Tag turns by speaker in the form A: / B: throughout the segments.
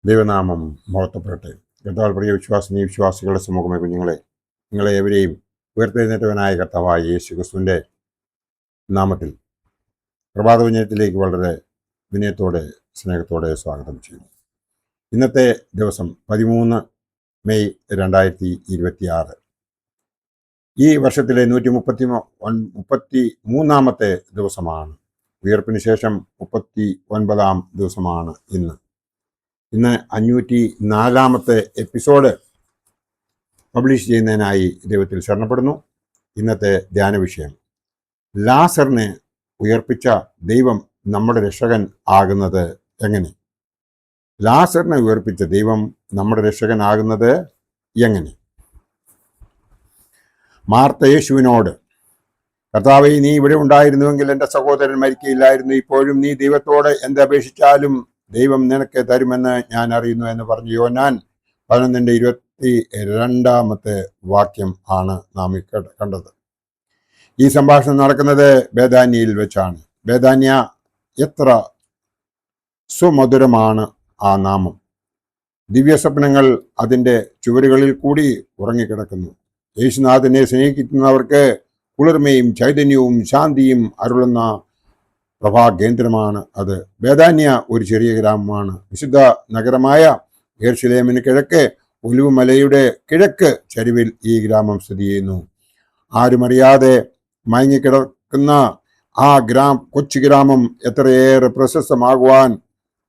A: ദൈവനാമം മഹത്വപ്പെടട്ടെ. കർത്താവിൽ പ്രിയ വിശ്വാസികളുടെ സമൂഹമായ കുഞ്ഞുങ്ങളെ, നിങ്ങളെ എവരെയും ഉയർത്തെഴുന്നേറ്റവനായ കർത്താവായ യേശു ക്രിസ്തുവിൻ്റെ നാമത്തിൽ പ്രഭാതവിജയത്തിലേക്ക് വളരെ വിനയത്തോടെ സ്നേഹത്തോടെ സ്വാഗതം ചെയ്യുന്നു. ഇന്നത്തെ ദിവസം 13 മെയ് 2026. ഈ വർഷത്തിലെ 133 ദിവസമാണ്. ഉയർപ്പിന് ശേഷം 39 ദിവസമാണ് ഇന്ന് 504 എപ്പിസോഡ് പബ്ലിഷ് ചെയ്യുന്നതിനായി ദൈവത്തിൽ ശരണപ്പെടുന്നു. ഇന്നത്തെ ധ്യാന വിഷയം, ലാസറിനെ ഉയർപ്പിച്ച ദൈവം നമ്മുടെ രക്ഷകൻ ആകുന്നത് എങ്ങനെ? ലാസറിനെ ഉയർപ്പിച്ച ദൈവം നമ്മുടെ രക്ഷകൻ ആകുന്നത് എങ്ങനെ? മാർത്ത യേശുവിനോട്, കർത്താവേ, നീ ഇവിടെ ഉണ്ടായിരുന്നുവെങ്കിൽ എൻ്റെ സഹോദരൻ മരിക്കയില്ലായിരുന്നു. ഇപ്പോഴും നീ ദൈവത്തോട് എന്തപേക്ഷിച്ചാലും ദൈവം നിനക്ക് തരുമെന്ന് ഞാൻ അറിയുന്നു എന്ന് പറഞ്ഞു. യോഹന്നാൻ 11:22 വാക്യം ആണ് നാം കണ്ടത്. ഈ സംഭാഷണം നടക്കുന്നത് ബേഥാന്യയിൽ വെച്ചാണ്. ബേഥാന്യ, എത്ര സുമധുരമാണ് ആ നാമം! ദിവ്യസ്വപ്നങ്ങൾ അതിൻ്റെ ചുവരുകളിൽ കൂടി ഉറങ്ങിക്കിടക്കുന്നു. യേശുനാഥനെ സ്നേഹിക്കുന്നവർക്ക് കുളിർമയും ചൈതന്യവും ശാന്തിയും അരുളുന്ന പ്രഭാകേന്ദ്രമാണ് അത്. ബേഥാന്യ ഒരു ചെറിയ ഗ്രാമമാണ്. വിശുദ്ധ നഗരമായ യെരുശലേമിന് കിഴക്ക് ഒലിവുമലയുടെ കിഴക്ക് ചരിവിൽ ഈ ഗ്രാമം സ്ഥിതി ചെയ്യുന്നു. ആരുമറിയാതെ മയങ്ങിക്കിടക്കുന്ന ആ കൊച്ചു ഗ്രാമം എത്രയേറെ പ്രശസ്തമാകുവാൻ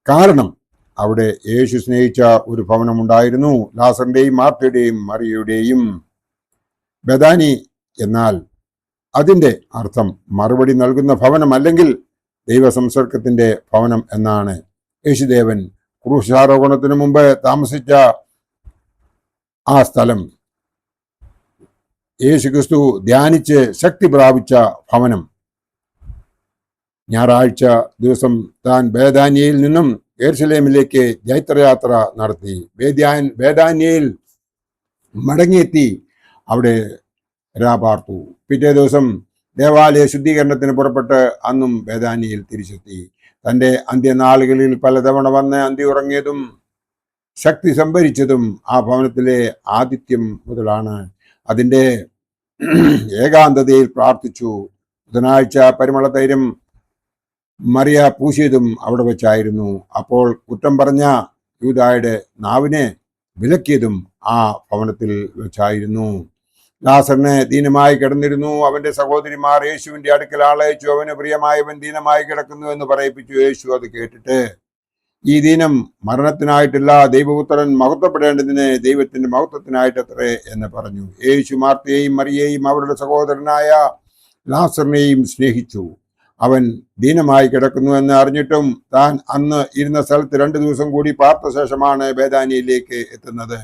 A: കാരണം അവിടെ യേശു സ്നേഹിച്ച ഒരു ഭവനമുണ്ടായിരുന്നു. ലാസറിന്റെയും മാർത്തയുടെയും മറിയയുടെയും. ബേഥാനി എന്നാൽ അതിൻ്റെ അർത്ഥം മറുപടി നൽകുന്ന ഭവനം, അല്ലെങ്കിൽ ദൈവസംസർഗത്തിന്റെ ഭവനം എന്നാണ്. യേശുദേവൻ ക്രൂശാരോഹണത്തിനു മുമ്പ് താമസിച്ച ആ സ്ഥലം, യേശുക്രിസ്തു ധ്യാനിച്ച് ശക്തി പ്രാപിച്ച ഭവനം. ഞായറാഴ്ച ദിവസം താൻ ബേഥാന്യയിൽ നിന്നും യെരുശലേമിലേക്ക് ജൈത്രയാത്ര നടത്തി. ബേഥാന്യയിൽ മടങ്ങിയെത്തി അവിടെ രാപാർത്തു. പിറ്റേ ദിവസം ദേവാലയ ശുദ്ധീകരണത്തിന് പുറപ്പെട്ട് അന്നും ബേഥാന്യയിൽ തിരിച്ചെത്തി. തൻ്റെ അന്ത്യനാളുകളിൽ പലതവണ വന്ന് അന്തി ഉറങ്ങിയതും ശക്തി സംഭരിച്ചതും ആ ഭവനത്തിലെ ആതിഥ്യം മുതലാണ്. അതിൻ്റെ ഏകാന്തതയിൽ പ്രാർത്ഥിച്ചു. ബുധനാഴ്ച പരിമള തൈലം മറിയ പൂശിയതും അവിടെ വെച്ചായിരുന്നു. അപ്പോൾ കുറ്റം പറഞ്ഞ യൂദായുടെ നാവിനെ വിലക്കിയതും ആ ഭവനത്തിൽ വെച്ചായിരുന്നു. ലാസറിന് ദീനമായി കിടന്നിരുന്നു. അവന്റെ സഹോദരിമാർ യേശുവിന്റെ അടുക്കൽ ആളയച്ചു. അവന് പ്രിയമായവൻ ദീനമായി കിടക്കുന്നു എന്ന് പറയിപ്പിച്ചു. യേശു അത് കേട്ടിട്ട്, ഈ ദീനം മരണത്തിനായിട്ടല്ല, ദൈവപുത്രൻ മഹത്വപ്പെടേണ്ടതിന് ദൈവത്തിന്റെ മഹത്വത്തിനായിട്ടത്രേ എന്ന് പറഞ്ഞു. യേശു മാർത്തയെയും മറിയയെയും അവരുടെ സഹോദരനായ ലാസറിനെയും സ്നേഹിച്ചു. അവൻ ദീനമായി കിടക്കുന്നു എന്ന് അറിഞ്ഞിട്ടും താൻ അന്ന് ഇരുന്ന സ്ഥലത്ത് 2 ദിവസം കൂടി പാർത്ത ശേഷമാണ് ബേഥാന്യയിലേക്ക് എത്തുന്നത്.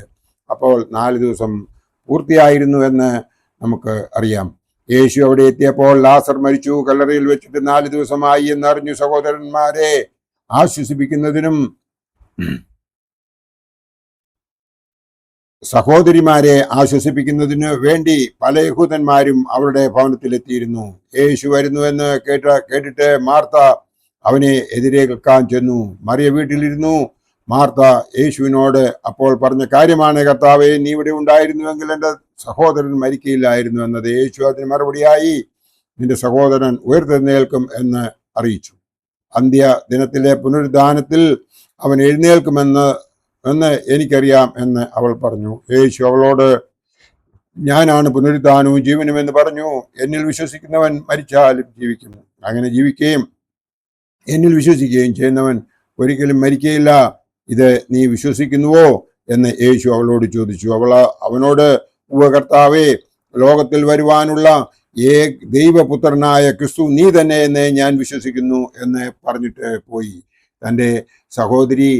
A: അപ്പോൾ 4 ദിവസം പൂർത്തിയായിരുന്നു എന്ന് നമുക്ക് അറിയാം. യേശു അവിടെ എത്തിയപ്പോൾ ലാസർ മരിച്ചു, കല്ലറയിൽ വെച്ചിട്ട് 4 ദിവസമായി എന്നറിഞ്ഞു. സഹോദരന്മാരെ ആശ്വസിപ്പിക്കുന്നതിനും സഹോദരിമാരെ ആശ്വസിപ്പിക്കുന്നതിനു വേണ്ടി പല യഹൂദന്മാരും അവരുടെ ഭവനത്തിലെത്തിയിരുന്നു. യേശു വരുന്നുവെന്ന് കേട്ടിട്ട് മാർത്ത അവനെ എതിരേൽക്കാൻ ചെന്നു. മറിയ വീട്ടിലിരുന്നു. മാർത്ത യേശുവിനോട് അപ്പോൾ പറഞ്ഞ കാര്യമാണ്, കർത്താവേ, നീ ഇവിടെ ഉണ്ടായിരുന്നുവെങ്കിൽ എൻ്റെ സഹോദരൻ മരിക്കയില്ലായിരുന്നു എന്നത്. യേശു അതിന് മറുപടിയായി, നിന്റെ സഹോദരൻ ഉയർത്തെഴുന്നേൽക്കും എന്ന് അറിയിച്ചു. അന്ത്യ ദിനത്തിലെ പുനരുദ്ധാനത്തിൽ അവൻ എഴുന്നേൽക്കുമെന്ന് എനിക്കറിയാം എന്ന് അവൾ പറഞ്ഞു. യേശു അവളോട്, ഞാനാണ് പുനരുദ്ധാനവും ജീവനും എന്ന് പറഞ്ഞു. എന്നിൽ വിശ്വസിക്കുന്നവൻ മരിച്ചാലും ജീവിക്കും. അങ്ങനെ ജീവിക്കുകയും എന്നിൽ വിശ്വസിക്കുകയും ചെയ്യുന്നവൻ ഒരിക്കലും മരിക്കയില്ല. ഇത് നീ വിശ്വസിക്കുന്നുവോ എന്ന് യേശു അവളോട് ചോദിച്ചു. അവനോട്, ഉവ്വ കർത്താവേ, ലോകത്തിൽ വരുവാനുള്ള ദൈവപുത്രനായ ക്രിസ്തു നീ തന്നെ എന്ന് ഞാൻ വിശ്വസിക്കുന്നു എന്ന് പറഞ്ഞിട്ട് പോയി. തൻ്റെ സഹോദരി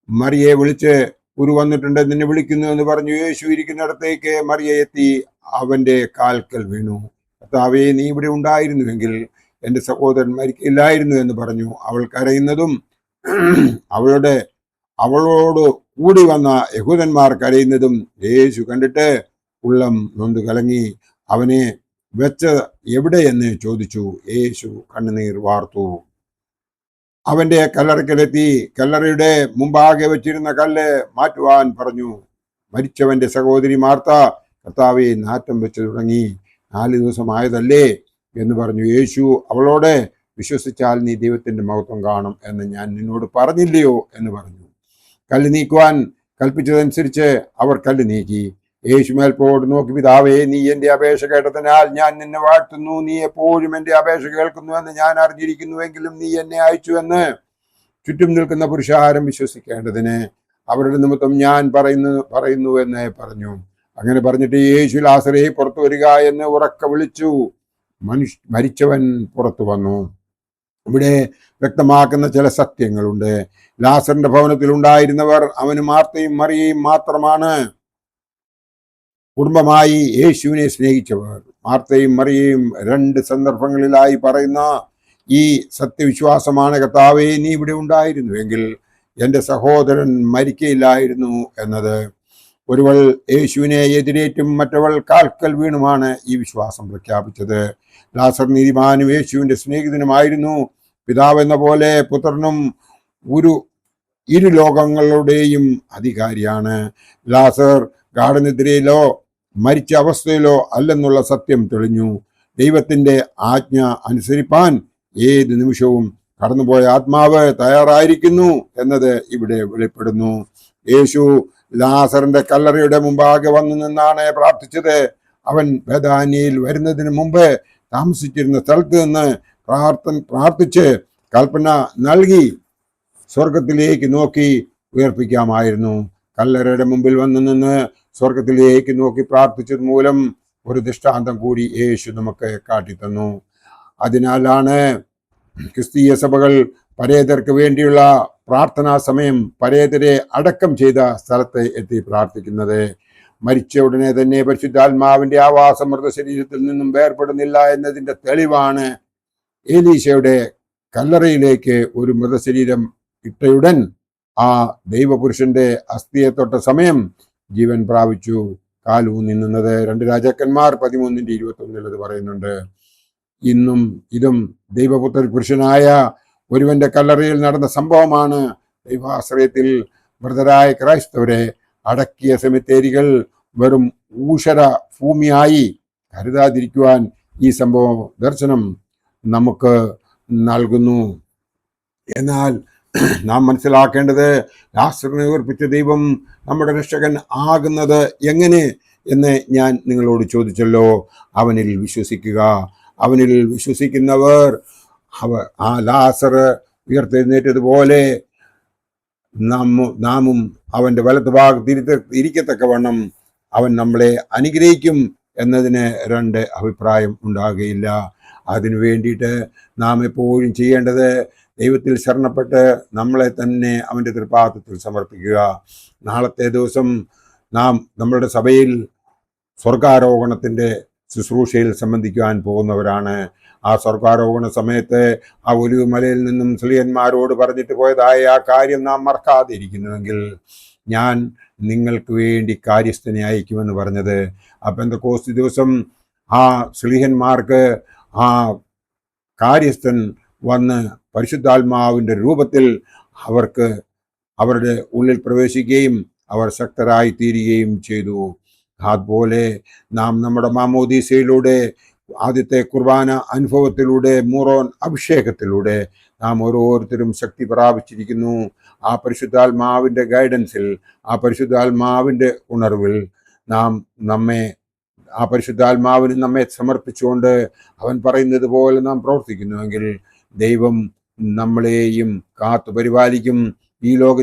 A: മറിയെ വിളിച്ച്, ഗുരു വന്നിട്ടുണ്ട്, നിന്നെ വിളിക്കുന്നു എന്ന് പറഞ്ഞു. യേശു ഇരിക്കുന്നിടത്തേക്ക് മറിയ എത്തി അവന്റെ കാൽക്കൽ വീണു. കർത്താവേ, നീ ഇവിടെ ഉണ്ടായിരുന്നുവെങ്കിൽ എൻ്റെ സഹോദരൻ മരിക്കില്ലായിരുന്നു എന്ന് പറഞ്ഞു. അവൾ കരയുന്നതും അവളോട് കൂടി വന്ന യഹൂദന്മാർ കരയുന്നതും യേശു കണ്ടിട്ട് ഉള്ളം നൊന്ത് കലങ്ങി. അവനെ വെച്ച് എവിടെയെന്ന് ചോദിച്ചു. യേശു കണ്ണുനീർ വാർത്തു. അവന്റെ കല്ലറയ്ക്കലെത്തി കല്ലറയുടെ മുമ്പാകെ വെച്ചിരുന്ന കല്ല് മാറ്റുവാൻ പറഞ്ഞു. മരിച്ചവന്റെ സഹോദരി മാർത്ത കർത്താവെ നാറ്റം വെച്ച് തുടങ്ങി, 4 ദിവസമായതല്ലേ എന്ന് പറഞ്ഞു. യേശു അവളോട്, വിശ്വസിച്ചാൽ നീ ദൈവത്തിന്റെ മഹത്വം കാണും എന്ന് ഞാൻ നിന്നോട് പറഞ്ഞില്ലയോ എന്ന് പറഞ്ഞു. കല്ല് നീക്കുവാൻ കൽപ്പിച്ചതനുസരിച്ച് അവർ കല്ല് നീക്കി. യേശു മേൽപോട്ട് നോക്കി, പിതാവേ, നീ എന്റെ അപേക്ഷ കേട്ടതിനാൽ ഞാൻ നിന്നെ വാഴ്ത്തുന്നു. നീ എപ്പോഴും എന്റെ അപേക്ഷ കേൾക്കുന്നു എന്ന് ഞാൻ അറിഞ്ഞിരിക്കുന്നുവെങ്കിലും നീ എന്നെ അയച്ചു എന്ന് ചുറ്റും നിൽക്കുന്ന പുരുഷാരം വിശ്വസിക്കേണ്ടതിന് അവരുടെ നിമിത്തം ഞാൻ പറയുന്നു എന്ന് പറഞ്ഞു. അങ്ങനെ പറഞ്ഞിട്ട് യേശു, ലാസറേ, പുറത്തു വരിക എന്ന് ഉറക്കെ വിളിച്ചു. മരിച്ചവൻ പുറത്തു വന്നു. ഇവിടെ വ്യക്തമാക്കുന്ന ചില സത്യങ്ങളുണ്ട്. ലാസറിന്റെ ഭവനത്തിൽ ഉണ്ടായിരുന്നവർ അവന് മാർത്തയും മറിയയും മാത്രമാണ്. കുടുംബമായി യേശുവിനെ സ്നേഹിച്ചവർ. മാർത്തയും മറിയയും 2 സന്ദർഭങ്ങളിലായി പറയുന്ന ഈ സത്യവിശ്വാസമാണ്, കർത്താവേ, നീ ഇവിടെ ഉണ്ടായിരുന്നുവെങ്കിൽ എൻ്റെ സഹോദരൻ മരിക്കയില്ലായിരുന്നു എന്നത്. ഒരുവൾ യേശുവിനെ എതിരേറ്റും മറ്റവൾ കാൽക്കൽ വീണുമാണ് ഈ വിശ്വാസം പ്രഖ്യാപിച്ചത്. ലാസർ നീതിമാനും യേശുവിൻ്റെ സ്നേഹിതനുമായിരുന്നു. പിതാവ് എന്ന പോലെ പുത്രനും ഇരു ലോകങ്ങളുടെയും അധികാരിയാണ്. ലാസർ ഗാഠനിദ്രയിലോ മരിച്ച അവസ്ഥയിലോ അല്ലെന്നുള്ള സത്യം തെളിഞ്ഞു. ദൈവത്തിന്റെ ആജ്ഞ അനുസരിപ്പാൻ ഏത് നിമിഷവും കടന്നുപോയ ആത്മാവ് തയ്യാറായിരിക്കുന്നു എന്നത് ഇവിടെ വെളിപ്പെടുന്നു. യേശു ലാസറിന്റെ കല്ലറയുടെ മുമ്പാകെ വന്നു നിന്നാണ് പ്രാർത്ഥിച്ചത്. അവൻ ബേഥാനിയയിൽ വരുന്നതിന് മുമ്പ് താമസിച്ചിരുന്ന സ്ഥലത്ത് നിന്ന് പ്രാർത്ഥിച്ച് കൽപ്പന നൽകി സ്വർഗത്തിലേക്ക് നോക്കി ഉയർപ്പിക്കാമായിരുന്നു. കല്ലറയുടെ മുമ്പിൽ വന്നു നിന്ന് സ്വർഗത്തിലേക്ക് നോക്കി പ്രാർത്ഥിച്ചത് മൂലം ഒരു ദൃഷ്ടാന്തം കൂടി യേശു നമുക്ക് കാട്ടിത്തന്നു. അതിനാലാണ് ക്രിസ്തീയ സഭകൾ പരേതർക്ക് വേണ്ടിയുള്ള പ്രാർത്ഥനാ സമയം പരേതരെ അടക്കം ചെയ്ത സ്ഥലത്ത് എത്തി പ്രാർത്ഥിക്കുന്നത്. മരിച്ച ഉടനെ തന്നെ പരിശുദ്ധാത്മാവിന്റെ ആവാസം മൃതശരീരത്തിൽ നിന്നും വേർപെടുന്നില്ല എന്നതിന്റെ തെളിവാണ് ഏലീശയുടെ കല്ലറയിലേക്ക് ഒരു മൃതശരീരം ഇട്ടയുടൻ ആ ദൈവപുരുഷന്റെ അസ്ഥിയെ തൊട്ട സമയം ജീവൻ പ്രാപിച്ചു കാലൂന്നി നിന്നത്. 2 രാജാക്കന്മാർ 13:21 അത് പറയുന്നുണ്ട്. ഇതും ദൈവപുത്ര പുരുഷനായ ഒരുവന്റെ കല്ലറയിൽ നടന്ന സംഭവമാണ്. ദൈവാശ്രയത്തിൽ മൃതരായ ക്രൈസ്തവരെ അടക്കിയ സെമിത്തേരികൾ വെറും ഊഷര ഭൂമിയായി കരുതാതിരിക്കുവാൻ ഈ സംഭവം ദർശനം നമുക്ക് നൽകുന്നു. എന്നാൽ നാം മനസ്സിലാക്കേണ്ടത്, ലാസറിനെ ഉയർപ്പിച്ച ദൈവം നമ്മുടെ രക്ഷകൻ ആകുന്നത് എങ്ങനെ എന്ന് ഞാൻ നിങ്ങളോട് ചോദിച്ചല്ലോ. അവനിൽ വിശ്വസിക്കുക. അവനിൽ വിശ്വസിക്കുന്നവർ ആ ലാസർ ഉയർത്തെഴുന്നേറ്റതുപോലെ നാമും അവന്റെ വലത്ത് ഭാഗത്ത് ഇരിക്കത്തക്കവണ്ണം അവൻ നമ്മളെ അനുഗ്രഹിക്കും എന്നതിന് 2 അഭിപ്രായം ഉണ്ടാകുകയില്ല. അതിനു വേണ്ടിയിട്ട് നാം എപ്പോഴും ചെയ്യേണ്ടത് ദൈവത്തിൽ ശരണപ്പെട്ട് നമ്മളെ തന്നെ അവൻ്റെ തൃപ്പാദത്തിൽ സമർപ്പിക്കുക. നാളത്തെ ദിവസം നാം നമ്മളുടെ സഭയിൽ സ്വർഗാരോഹണത്തിൻ്റെ ശുശ്രൂഷയിൽ സംബന്ധിക്കുവാൻ പോകുന്നവരാണ്. ആ സ്വർഗാരോഹണ സമയത്ത് ആ ഒലിവ് മലയിൽ നിന്നും സ്ലീഹന്മാരോട് പറഞ്ഞിട്ട് പോയതായ ആ കാര്യം നാം മറക്കാതെ ഇരിക്കുന്നുവെങ്കിൽ ഞാൻ നിങ്ങൾക്ക് വേണ്ടി കാര്യസ്ഥനെ അയക്കുമെന്ന് പറഞ്ഞത്. ആ പെന്തക്കോസ്ത് ദിവസം ആ സ്ലീഹന്മാർക്ക് ആ കാര്യസ്ഥൻ വന്ന് പരിശുദ്ധാത്മാവിൻ്റെ രൂപത്തിൽ അവർക്ക് അവരുടെ ഉള്ളിൽ പ്രവേശിക്കുകയും അവർ ശക്തരായി തീരുകയും ചെയ്തു. അതുപോലെ നാം നമ്മുടെ മാമോദീസയിലൂടെ, ആദ്യത്തെ കുർബാന അനുഭവത്തിലൂടെ, മൂറോൻ അഭിഷേകത്തിലൂടെ നാം ഓരോരുത്തരും ശക്തി പ്രാപിച്ചിരിക്കുന്നു. ആ പരിശുദ്ധാത്മാവിൻ്റെ ഗൈഡൻസിൽ, ആ പരിശുദ്ധാത്മാവിൻ്റെ ഉണർവിൽ ആ പരിശുദ്ധാത്മാവിന് നമ്മെ സമർപ്പിച്ചുകൊണ്ട് അവൻ പറയുന്നത് പോലെ നാം പ്രവർത്തിക്കുന്നുവെങ്കിൽ ദൈവം നമ്മളെയും കാത്തു പരിപാലിക്കും. ഈ ലോക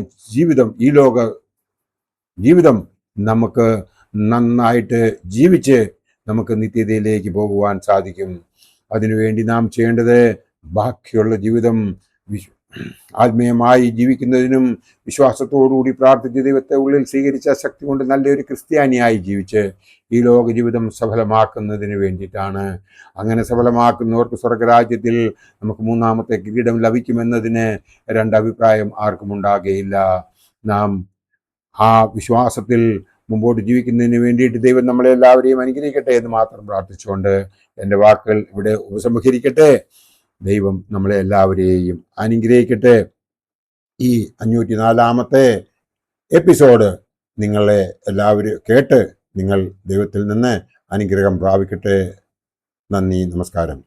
A: ജീവിതം നമുക്ക് നന്നായിട്ട് ജീവിച്ച് നമുക്ക് നിത്യതയിലേക്ക് പോകുവാൻ സാധിക്കും. അതിനുവേണ്ടി നാം ചെയ്യേണ്ടത് ബാക്കിയുള്ള ജീവിതം ആത്മീയമായി ജീവിക്കുന്നതിനും വിശ്വാസത്തോടുകൂടി പ്രാർത്ഥിച്ച് ദൈവത്തെ ഉള്ളിൽ സ്വീകരിച്ച ശക്തി കൊണ്ട് നല്ലൊരു ക്രിസ്ത്യാനിയായി ജീവിച്ച് ഈ ലോക ജീവിതം സഫലമാക്കുന്നതിന് വേണ്ടിയിട്ടാണ്. അങ്ങനെ സഫലമാക്കുന്നവർക്ക് സ്വർഗരാജ്യത്തിൽ നമുക്ക് 3ാമത്തെ കിരീടം ലഭിക്കുമെന്നതിന് 2 അഭിപ്രായം ആർക്കും ഉണ്ടാകുകയില്ല. നാം ആ വിശ്വാസത്തിൽ മുമ്പോട്ട് ജീവിക്കുന്നതിന് വേണ്ടിയിട്ട് ദൈവം നമ്മളെല്ലാവരെയും അനുഗ്രഹിക്കട്ടെ എന്ന് മാത്രം പ്രാർത്ഥിച്ചുകൊണ്ട് എൻ്റെ വാക്കുകൾ ഇവിടെ ഉപസംഹരിക്കട്ടെ. ദൈവം നമ്മളെ എല്ലാവരെയും അനുഗ്രഹിക്കട്ടെ. ഈ 504-ാമത്തെ എപ്പിസോഡ് നിങ്ങളെ എല്ലാവരും കേട്ട് നിങ്ങൾ ദൈവത്തിൽ നിന്ന് അനുഗ്രഹം പ്രാപിക്കട്ടെ. നന്ദി, നമസ്കാരം.